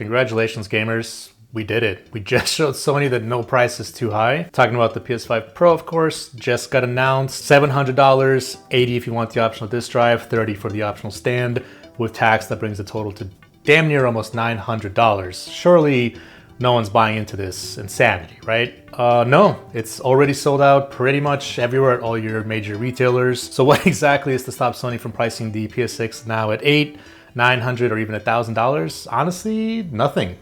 Congratulations, gamers. We did it. We just showed Sony that no price is too high. Talking about the PS5 Pro, of course, just got announced. $700, $80 if you want the optional disk drive, $30 for the optional stand. With tax, that brings the total to damn near almost $900. Surely no one's buying into this insanity, right? No, it's already sold out pretty much everywhere at all your major retailers. So what exactly is to stop Sony from pricing the PS6 now at $800, $900, or even $1,000? Honestly, nothing.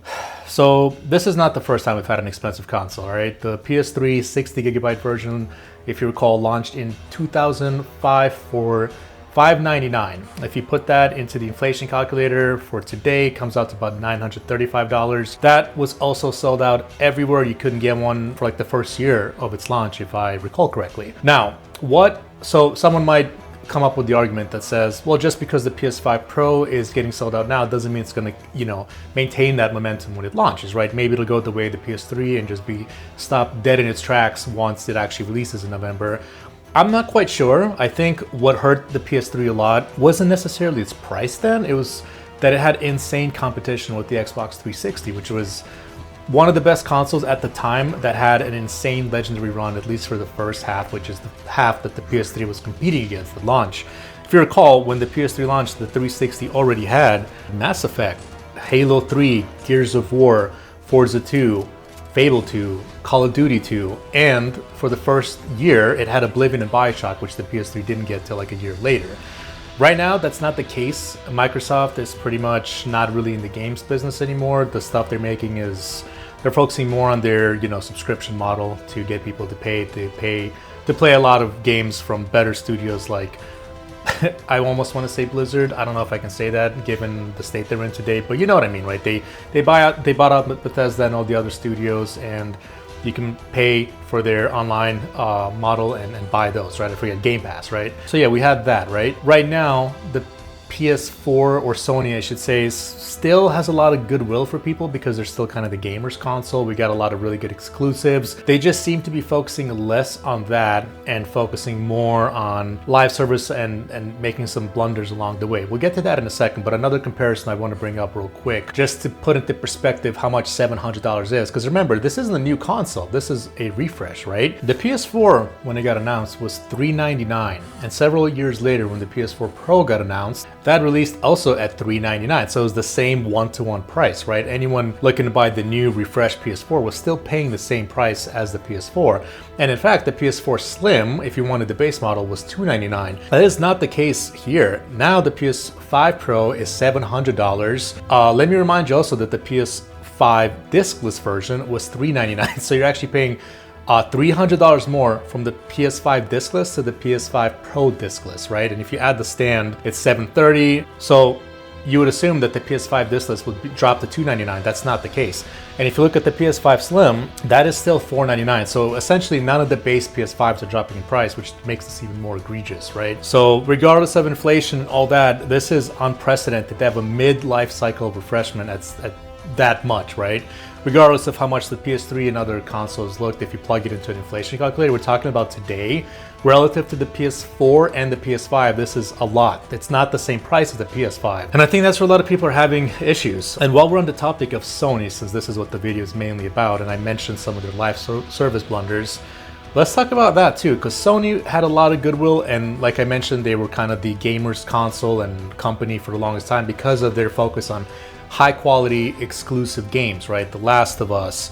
So this is not the first time we've had an expensive console, all right? The PS3 60GB version, if you recall, launched in 2005 for $599. If you put that into the inflation calculator for today, it comes out to about $935. That was also sold out everywhere. You couldn't get one for like the first year of its launch, if I recall correctly. Now, so someone might come up with the argument that says, well, just because the PS5 Pro is getting sold out now doesn't mean it's going to, maintain that momentum when it launches, right? Maybe it'll go the way of the PS3 and just be stopped dead in its tracks once it actually releases in November. I'm not quite sure. I think what hurt the PS3 a lot wasn't necessarily its price then. It was that it had insane competition with the Xbox 360, which was one of the best consoles at the time that had an insane legendary run, at least for the first half, which is the half that the PS3 was competing against at launch. If you recall, when the PS3 launched, the 360 already had Mass Effect, Halo 3, Gears of War, Forza 2, Fable 2, Call of Duty 2, and for the first year, it had Oblivion and BioShock, which the PS3 didn't get till like a year later. Right now, that's not the case. Microsoft is pretty much not really in the games business anymore. The stuff they're making is they're focusing more on their, subscription model to get people to pay to play a lot of games from better studios like I almost want to say Blizzard. I don't know if I can say that given the state they're in today, but you know what I mean, right? They bought out Bethesda and all the other studios, and you can pay for their online model and buy those, right? I forget, Game Pass, right? So yeah, we had that, right? Right now, the PS4, or Sony, I should say, still has a lot of goodwill for people because they're still kind of the gamers console. We got a lot of really good exclusives. They just seem to be focusing less on that and focusing more on live service and making some blunders along the way. We'll get to that in a second, but another comparison I want to bring up real quick, just to put into perspective how much $700 is. Because remember, this isn't a new console. This is a refresh, right? The PS4, when it got announced, was $399. And several years later, when the PS4 Pro got announced, that released also at $399, so it was the same one-to-one price, right? Anyone looking to buy the new refreshed PS4 was still paying the same price as the PS4. And in fact, the PS4 Slim, if you wanted the base model, was $299. That is not the case here. Now the PS5 Pro is $700. Let me remind you also that the PS5 discless version was $399, so you're actually paying $300 more from the PS5 discless to the PS5 Pro discless, right? And if you add the stand, it's $730. So you would assume that the PS5 discless would drop to $299. That's not the case. And if you look at the PS5 Slim, that is still $499. So essentially none of the base PS5s are dropping in price, which makes this even more egregious, right? So regardless of inflation and all that, this is unprecedented to have a mid-life cycle refreshment at that much, right? Regardless of how much the PS3 and other consoles looked, if you plug it into an inflation calculator, we're talking about today, relative to the PS4 and the PS5, this is a lot. It's not the same price as the PS5. And I think that's where a lot of people are having issues. And while we're on the topic of Sony, since this is what the video is mainly about, and I mentioned some of their live service blunders, let's talk about that too, because Sony had a lot of goodwill, and like I mentioned, they were kind of the gamers console and company for the longest time because of their focus on high quality exclusive games, right? The Last of Us,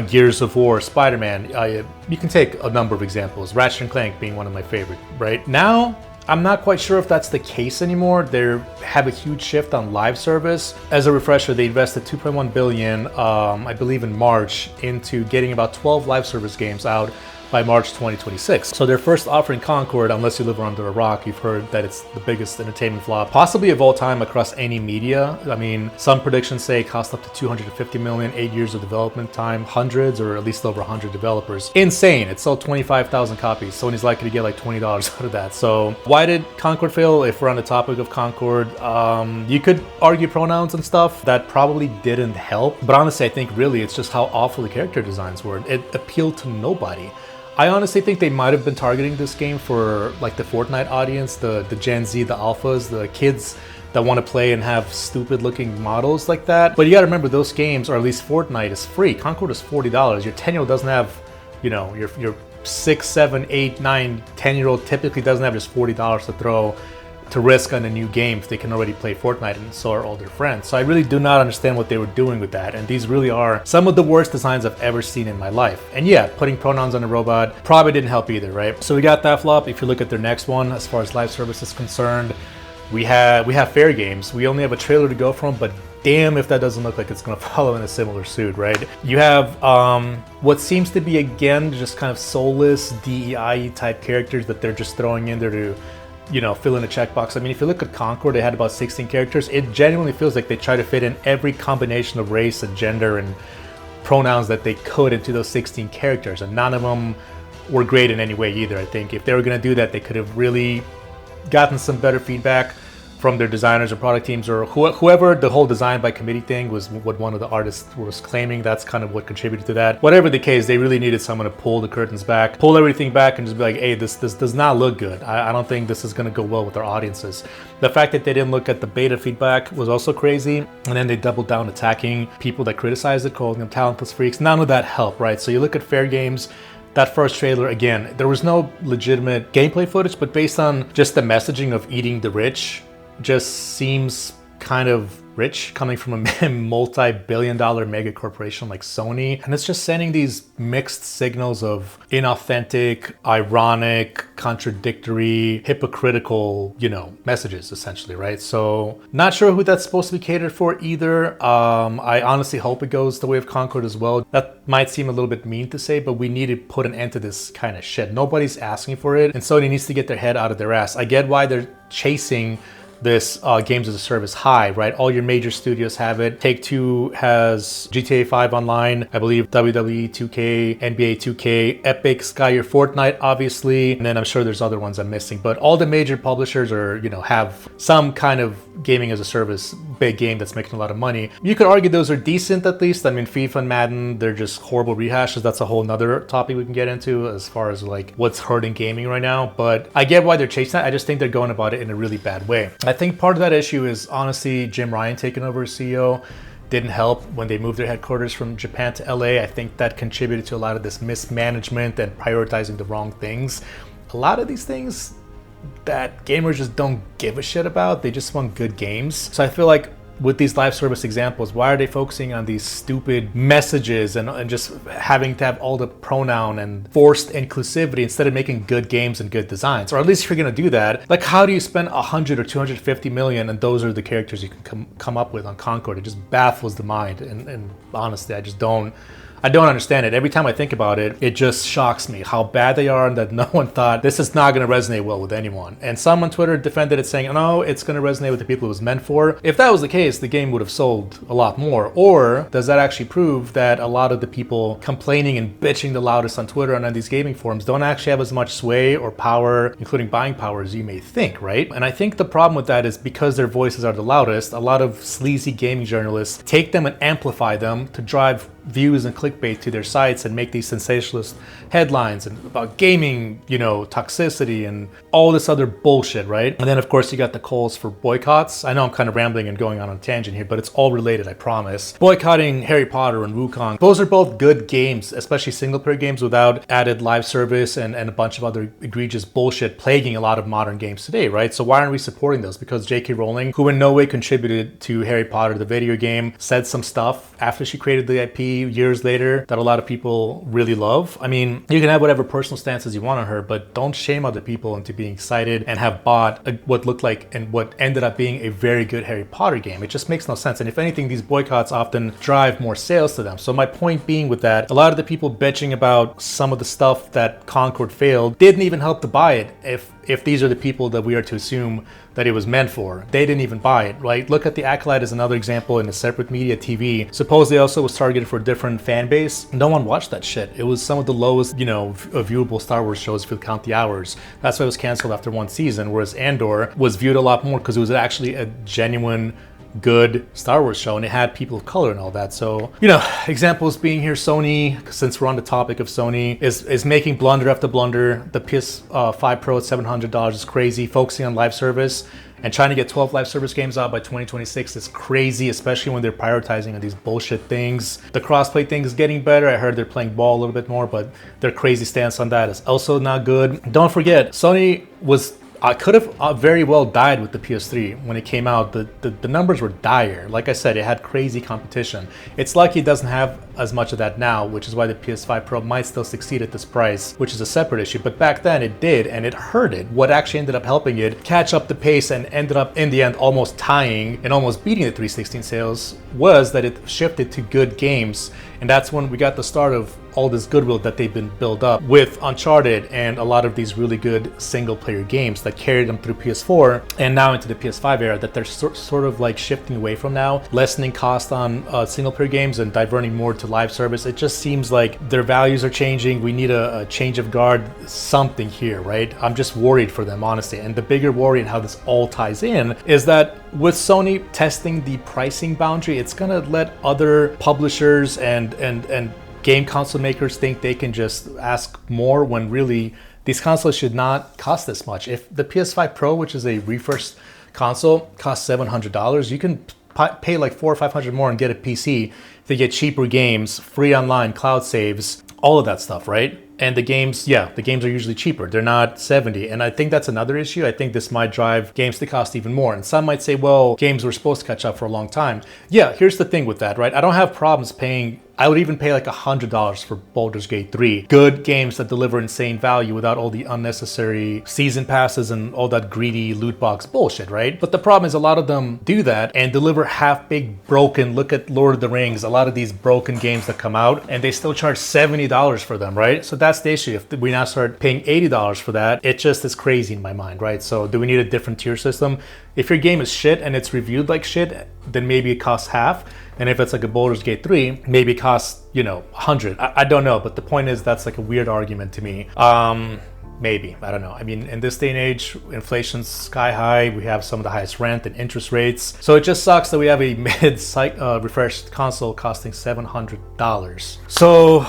Gears of War, Spider-Man, you can take a number of examples, Ratchet and Clank being one of my favorite, right? Now, I'm not quite sure if that's the case anymore. They have a huge shift on live service. As a refresher, they invested $2.1 billion, I believe in March, into getting about 12 live service games out by March 2026. So their first offering, Concord, unless you live under a rock, you've heard that it's the biggest entertainment flop, possibly of all time across any media. I mean, some predictions say it cost up to $250 million, 8 years of development time, hundreds or at least over 100 developers. Insane. It sold 25,000 copies. Sony's likely to get like $20 out of that. So why did Concord fail? If we're on the topic of Concord, you could argue pronouns and stuff. That probably didn't help. But honestly, I think really it's just how awful the character designs were. It appealed to nobody. I honestly think they might have been targeting this game for like the Fortnite audience, the Gen Z, the alphas, the kids that want to play and have stupid looking models like that. But you got to remember, those games, or at least Fortnite, is free. Concord is $40. Your 10-year-old doesn't have, you know, your 6, 7, 8, 9, 10-year-old typically doesn't have just $40 to throw to risk on a new game if they can already play Fortnite, and so are all their friends. So I really do not understand what they were doing with that, and these really are some of the worst designs I've ever seen in my life. And yeah, putting pronouns on a robot probably didn't help either, right? So we got that flop. If you look at their next one, as far as live service is concerned, we have Fair Games. We only have a trailer to go from, but damn if that doesn't look like it's going to follow in a similar suit, right? You have what seems to be, again, just kind of soulless DEI type characters that they're just throwing in there to, you know, fill in a checkbox. I mean, if you look at Concord, they had about 16 characters. It genuinely feels like they try to fit in every combination of race and gender and pronouns that they could into those 16 characters, and none of them were great in any way either. I think if they were going to do that, they could have really gotten some better feedback from their designers or product teams, or whoever. The whole design by committee thing was what one of the artists was claiming. That's kind of what contributed to that. Whatever the case, they really needed someone to pull the curtains back, pull everything back, and just be like, hey, this does not look good. I don't think this is going to go well with our audiences. The fact that they didn't look at the beta feedback was also crazy, and then they doubled down attacking people that criticized it, calling them talentless freaks. None of that helped, right? So you look at Fair Games. That first trailer, again, there was no legitimate gameplay footage, but based on just the messaging of eating the rich, just seems kind of rich coming from a multi-billion-dollar mega corporation like Sony. And it's just sending these mixed signals of inauthentic, ironic, contradictory, hypocritical, you know, messages essentially, right? So not sure who that's supposed to be catered for either. I honestly hope it goes the way of Concord as well. That might seem a little bit mean to say, but we need to put an end to this kind of shit. Nobody's asking for it, and Sony needs to get their head out of their ass. I get why they're chasing this games as a service high, right? All your major studios have it. Take-Two has GTA 5 online, I believe WWE 2K, NBA 2K, Epic's got your Fortnite, obviously, and then I'm sure there's other ones I'm missing, but all the major publishers are, you know, have some kind of gaming as a service big game that's making a lot of money. You could argue those are decent at least. I mean, FIFA and Madden, they're just horrible rehashes. That's a whole nother topic we can get into as far as like what's hurting gaming right now, but I get why they're chasing that. I just think they're going about it in a really bad way. I think part of that issue is honestly Jim Ryan taking over as CEO didn't help when they moved their headquarters from Japan to LA. I think that contributed to a lot of this mismanagement and prioritizing the wrong things. A lot of these things that gamers just don't give a shit about. They just want good games. So I feel like with these live service examples, why are they focusing on these stupid messages and just having to have all the pronoun and forced inclusivity instead of making good games and good designs? Or at least if you're gonna do that, like how do you spend 100 or 250 million and those are the characters you can come up with on Concord? It just baffles the mind, and honestly, I don't understand it. Every time I think about it, it just shocks me how bad they are and that no one thought this is not going to resonate well with anyone. And some on Twitter defended it saying, no, it's going to resonate with the people it was meant for. If that was the case, the game would have sold a lot more. Or does that actually prove that a lot of the people complaining and bitching the loudest on Twitter and on these gaming forums don't actually have as much sway or power, including buying power, as you may think, right? And I think the problem with that is because their voices are the loudest, a lot of sleazy gaming journalists take them and amplify them to drive views and clickbait to their sites and make these sensationalist headlines and about gaming, you know, toxicity and all this other bullshit, right? And then of course you got the calls for boycotts. I know I'm kind of rambling and going on a tangent here, but it's all related, I promise. Boycotting Harry Potter and Wukong. Those are both good games, especially single player games without added live service and a bunch of other egregious bullshit plaguing a lot of modern games today, right? So why aren't we supporting those? Because J.K. Rowling, who in no way contributed to Harry Potter, the video game, said some stuff after she created the IP years later that a lot of people really love. I mean, you can have whatever personal stances you want on her, but don't shame other people into being excited and have bought what looked like and what ended up being a very good Harry Potter game. It just makes no sense. And if anything, these boycotts often drive more sales to them. So my point being with that, a lot of the people bitching about some of the stuff that Concord failed didn't even help to buy it. If these are the people that we are to assume that it was meant for, they didn't even buy it, right? Look at The Acolyte as another example in a separate media TV. Supposedly also was targeted for a different fan base. No one watched that shit. It was some of the lowest, viewable Star Wars shows if you count the hours. That's why it was canceled after one season, whereas Andor was viewed a lot more because it was actually a genuine good Star Wars show and it had people of color and all that. So, examples being here, Sony, since we're on the topic of Sony, is making blunder after blunder. The PS5 Pro at $700 is crazy, focusing on live service. And trying to get 12 live service games out by 2026 is crazy, especially when they're prioritizing on these bullshit things. The crossplay thing is getting better. I heard they're playing ball a little bit more, but their crazy stance on that is also not good. Don't forget, Sony could have very well died with the PS3 when it came out. The numbers were dire. Like I said, it had crazy competition. It's lucky it doesn't have as much of that now, which is why the PS5 Pro might still succeed at this price, which is a separate issue. But back then it did, and it hurt it. What actually ended up helping it catch up the pace and ended up in the end almost tying and almost beating the 316 sales was that it shifted to good games. And that's when we got the start of all this goodwill that they've been built up with Uncharted and a lot of these really good single player games that carried them through PS4 and now into the PS5 era that they're sort of like shifting away from now, lessening cost on single player games and diverting more to live service. It just seems like their values are changing. We need a change of guard, something here, right? I'm just worried for them, honestly. And the bigger worry and how this all ties in is that with Sony testing the pricing boundary, it's gonna let other publishers and game console makers think they can just ask more when really these consoles should not cost this much. If the PS5 Pro, which is a refurbished console, costs $700, you can pay like $400 or $500 more and get a PC to get cheaper games, free online, cloud saves, all of that stuff, right? And the games, the games are usually cheaper. They're not 70. And I think that's another issue. I think this might drive games to cost even more. And some might say, well, games were supposed to catch up for a long time. Yeah, here's the thing with that, right? I don't have problems paying. I would even pay like $100 for Baldur's Gate 3. Good games that deliver insane value without all the unnecessary season passes and all that greedy loot box bullshit, right? But the problem is a lot of them do that and deliver half-baked, broken. Look at Lord of the Rings, a lot of these broken games that come out and they still charge $70 for them, right? So that's the issue. If we now start paying $80 for that, it just is crazy in my mind, right? So do we need a different tier system? If your game is shit and it's reviewed like shit, then maybe it costs half. And if it's like a Baldur's Gate 3, maybe it costs, 100. I don't know. But the point is that's like a weird argument to me. Maybe, I don't know. I mean, in this day and age, inflation's sky high. We have some of the highest rent and interest rates. So it just sucks that we have a mid-refreshed console costing $700. So,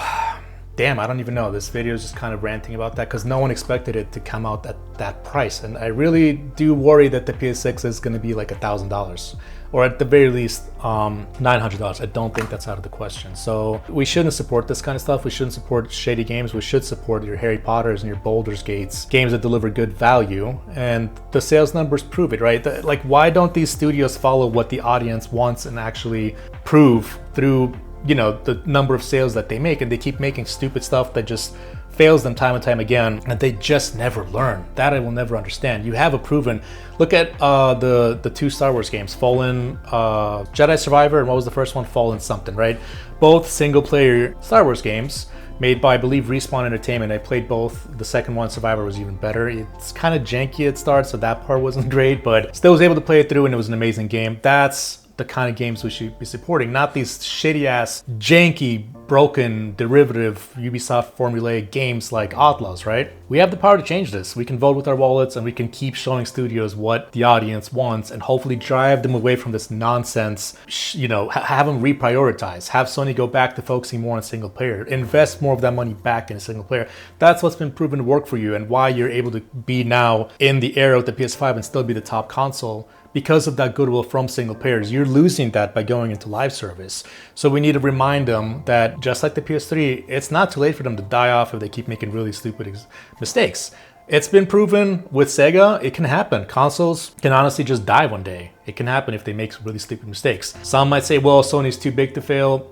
damn, I don't even know. This video is just kind of ranting about that because no one expected it to come out at that price. And I really do worry that the PS6 is going to be like $1,000. Or at the very least, $900. I don't think that's out of the question. So we shouldn't support this kind of stuff. We shouldn't support shady games. We should support your Harry Potters and your Baldur's Gates, games that deliver good value. And the sales numbers prove it, right? Like, why don't these studios follow what the audience wants and actually prove through, the number of sales that they make? And they keep making stupid stuff that just fails them time and time again, and they just never learn. That I will never understand. You have a proven. Look at the two Star Wars games, Fallen, Jedi Survivor, and what was the first one? Fallen something, right? Both single-player Star Wars games made by, I believe, Respawn Entertainment. I played both. The second one, Survivor, was even better. It's kind of janky at start, so that part wasn't great, but still was able to play it through, and it was an amazing game. That's the kind of games we should be supporting, not these shitty ass, janky, broken, derivative Ubisoft formulaic games like Outlaws, right? We have the power to change this. We can vote with our wallets and we can keep showing studios what the audience wants and hopefully drive them away from this nonsense, have them reprioritize, have Sony go back to focusing more on single player, invest more of that money back in a single player. That's what's been proven to work for you and why you're able to be now in the era of the PS5 and still be the top console. Because of that goodwill from single players, you're losing that by going into live service. So we need to remind them that just like the PS3, it's not too late for them to die off if they keep making really stupid mistakes. It's been proven with Sega, it can happen. Consoles can honestly just die one day. It can happen if they make really stupid mistakes. Some might say, well, Sony's too big to fail.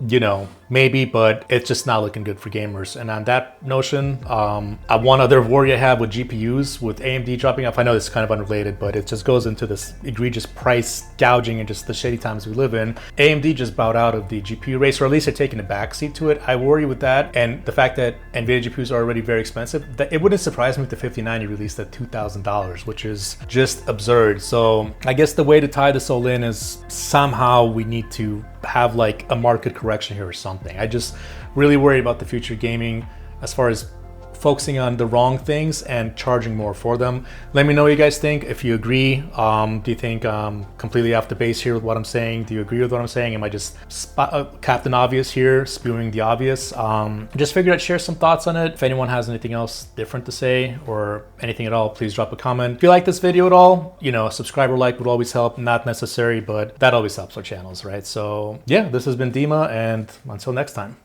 Maybe, but it's just not looking good for gamers. And on that notion, one other worry I have with GPUs, with AMD dropping off, I know this is kind of unrelated, but it just goes into this egregious price gouging and just the shady times we live in. AMD just bowed out of the GPU race, or at least they're taking a backseat to it. I worry with that. And the fact that NVIDIA GPUs are already very expensive, that it wouldn't surprise me if the 5090 released at $2,000, which is just absurd. So I guess the way to tie this all in is somehow we need to have like a market correction here or something. I just really worry about the future gaming as far as focusing on the wrong things and charging more for them. Let me know what you guys think. If you agree, do you think completely off the base here with what I'm saying? Do you agree with what I'm saying? Am I just Captain Obvious here, spewing the obvious? Just figured I'd share some thoughts on it. If anyone has anything else different to say or anything at all, please drop a comment. If you like this video at all, you know, a subscribe or like would always help. Not necessary, but that always helps our channels, right? So yeah, this has been Dima, and until next time.